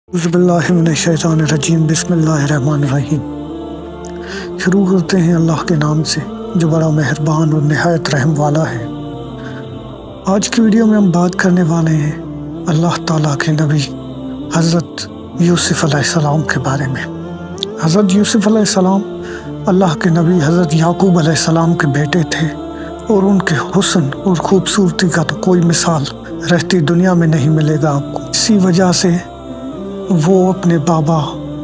बिस्मिल्लाहिर्रहमानिर्रहीम बिस्मिल्लाहिर्रहमानिर्रहीम। शुरू करते हैं अल्लाह के नाम से जो बड़ा मेहरबान और निहायत रहम वाला है। आज की वीडियो में हम बात करने वाले हैं अल्लाह ताला के नबी हज़रत यूसुफ़ अलैहिस्सलाम के बारे में। हज़रत यूसुफ़ अलैहिस्सलाम अल्लाह के नबी हज़रत याकूब अलैहिस्सलाम के बेटे थे और उनके हुस्न और ख़ूबसूरती का तो कोई मिसाल रहती दुनिया में नहीं मिलेगा आपको। इसी वजह से वो अपने बाबा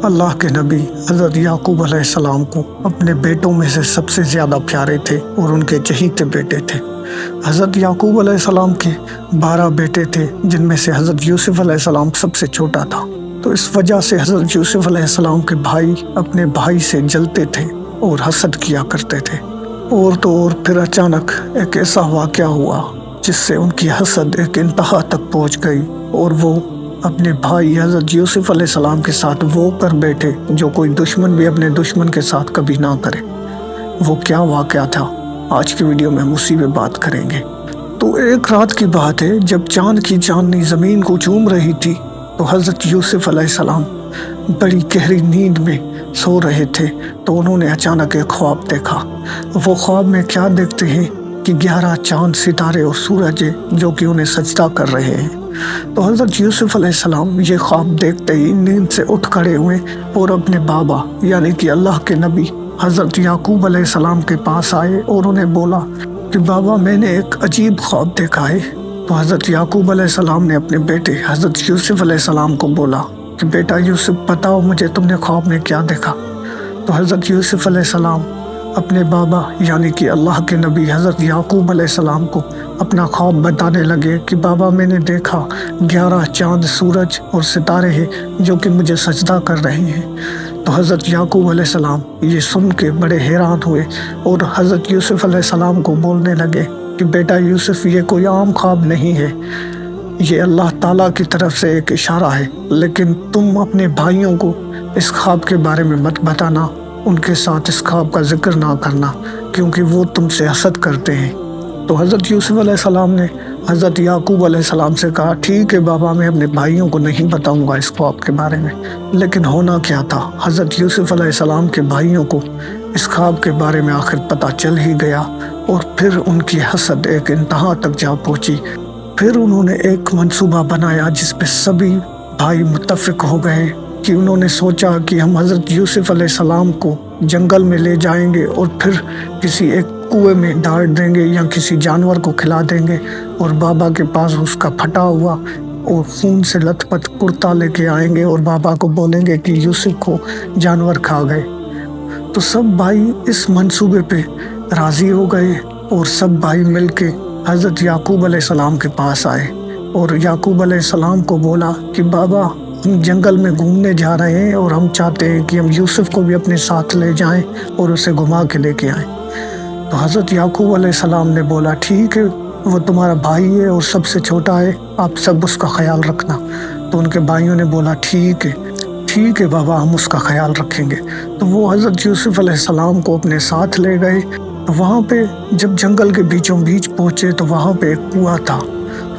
अल्लाह के नबी हज़रत याकूब अलैहिस्सलाम को अपने बेटों में से सबसे ज़्यादा प्यारे थे और उनके चहीते बेटे थे। हज़रत याकूब अलैहिस्सलाम के 12 बेटे थे जिनमें से हज़रत यूसुफ़ अलैहिस्सलाम सबसे छोटा था। तो इस वजह से हज़रत यूसुफ़ अलैहिस्सलाम के भाई अपने भाई से जलते थे और हसद किया करते थे। और तो और फिर अचानक एक ऐसा वाक़या हुआ जिससे उनकी हसद एक इंतहा तक पहुँच गई और वो अपने भाई हज़रत यूसुफ़ अलैहिस्सलाम के साथ वो कर बैठे जो कोई दुश्मन भी अपने दुश्मन के साथ कभी ना करे। वो क्या वाक़या था आज की वीडियो में हम उसी पे बात करेंगे। तो एक रात की बात है जब चाँद की चांदनी ज़मीन को चूम रही थी तो हज़रत यूसुफ़ अलैहिस्सलाम बड़ी गहरी नींद में सो रहे थे तो उन्होंने अचानक एक ख्वाब देखा। वो ख्वाब में क्या देखते हैं कि 11 चाँद सितारे और सूरज जो कि उन्हें सजदा कर रहे हैं। तो हज़रत यूसुफ़ अलैहिस्सलाम ये ख्वाब देखते ही नींद से उठ खड़े हुए और अपने बाबा यानी कि अल्लाह के नबी हज़रत याकूब अलैहिस्सलाम के पास आए और उन्हें बोला कि बाबा मैंने एक अजीब ख्वाब देखा है। तो हज़रत याकूब अलैहिस्सलाम ने अपने बेटे हज़रत यूसुफ़ अलैहिस्सलाम को बोला कि बेटा यूसुफ़ बताओ मुझे तुमने ख्वाब में क्या देखा। तो हज़रत यूसुफ़ अलैहिस्सलाम अपने बाबा यानी कि अल्लाह के नबी हज़रत याकूब अलैहिस्सलाम को अपना ख्वाब बताने लगे कि बाबा मैंने देखा 11 चाँद सूरज और सितारे हैं जो कि मुझे सजदा कर रहे हैं। तो हज़रत याकूब अलैहिस्सलाम ये सुन के बड़े हैरान हुए और हज़रत यूसुफ़ अलैहिस्सलाम को बोलने लगे कि बेटा यूसुफ़ ये कोई आम ख्वाब नहीं है, ये अल्लाह ताला की तरफ से एक इशारा है, लेकिन तुम अपने भाइयों को इस ख्वाब के बारे में मत बताना, उनके साथ इस ख्वाब का जिक्र ना करना क्योंकि वो तुमसे हसद करते हैं। तो हज़रत यूसुफ़ अलैहिस्सलाम ने हज़रत याकूब अलैहिस्सलाम से कहा ठीक है बाबा मैं अपने भाइयों को नहीं बताऊंगा इस ख्वाब के बारे में। लेकिन होना क्या था, हज़रत यूसुफ़ अलैहिस्सलाम के भाइयों को इस ख्वाब के बारे में आखिर पता चल ही गया और फिर उनकी हसद एक इंतहा तक जा पहुँची। फिर उन्होंने एक मंसूबा बनाया जिस पर सभी भाई मुत्तफ़िक हो गए कि उन्होंने सोचा कि हम हज़रत यूसुफ़ अलैहिस्सलाम को जंगल में ले जाएंगे और फिर किसी एक कुएं में डाल देंगे या किसी जानवर को खिला देंगे और बाबा के पास उसका फटा हुआ और खून से लथपथ कुर्ता लेके आएंगे और बाबा को बोलेंगे कि यूसुफ़ को जानवर खा गए। तो सब भाई इस मंसूबे पे राज़ी हो गए और सब भाई मिलके हज़रत याकूब अलैहिस्सलाम के पास आए और याकूब अलैहिस्सलाम को बोला कि बाबा हम जंगल में घूमने जा रहे हैं और हम चाहते हैं कि हम यूसुफ़ को भी अपने साथ ले जाएं और उसे घुमा के लेके आएं। तो हज़रत याकूब अलैहिस्सलाम ने बोला ठीक है वो तुम्हारा भाई है और सबसे छोटा है, आप सब उसका ख्याल रखना। तो उनके भाइयों ने बोला ठीक है बाबा हम उसका ख्याल रखेंगे। तो वो हज़रत यूसुफ़ अलैहिस्सलाम को अपने साथ ले गए। तो वहाँ पे जब जंगल के बीचों बीच पहुँचे तो वहाँ पे एक कुआं था।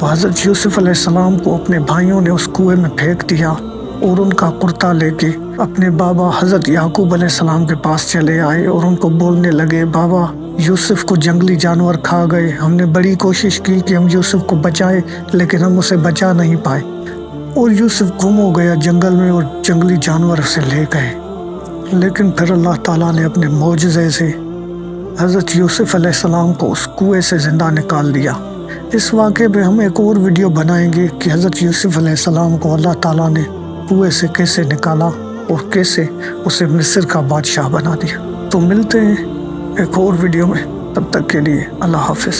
तो हज़रत यूसुफ़ अलैहिस्सलाम को अपने भाइयों ने उस कुएं में फेंक दिया और उनका कुर्ता लेके अपने बाबा हज़रत याकूब अलैहिस्सलाम के पास चले आए और उनको बोलने लगे बाबा यूसुफ़ को जंगली जानवर खा गए, हमने बड़ी कोशिश की कि हम यूसुफ़ को बचाएं लेकिन हम उसे बचा नहीं पाए और यूसुफ़ गुम हो गया जंगल में और जंगली जानवर उसे ले गए। लेकिन फिर अल्लाह ताला ने अपने मौजज़े से हज़रत यूसुफ़ अलैहिस्सलाम को उस कुएं से ज़िंदा निकाल दिया। इस वाक़े पे हम एक और वीडियो बनाएंगे कि हज़रत यूसुफ़ अलैहिस्सलाम को अल्लाह ताला ने कुएं से कैसे निकाला और कैसे उसे मिस्र का बादशाह बना दिया। तो मिलते हैं एक और वीडियो में, तब तक के लिए अल्लाह हाफ़िज़।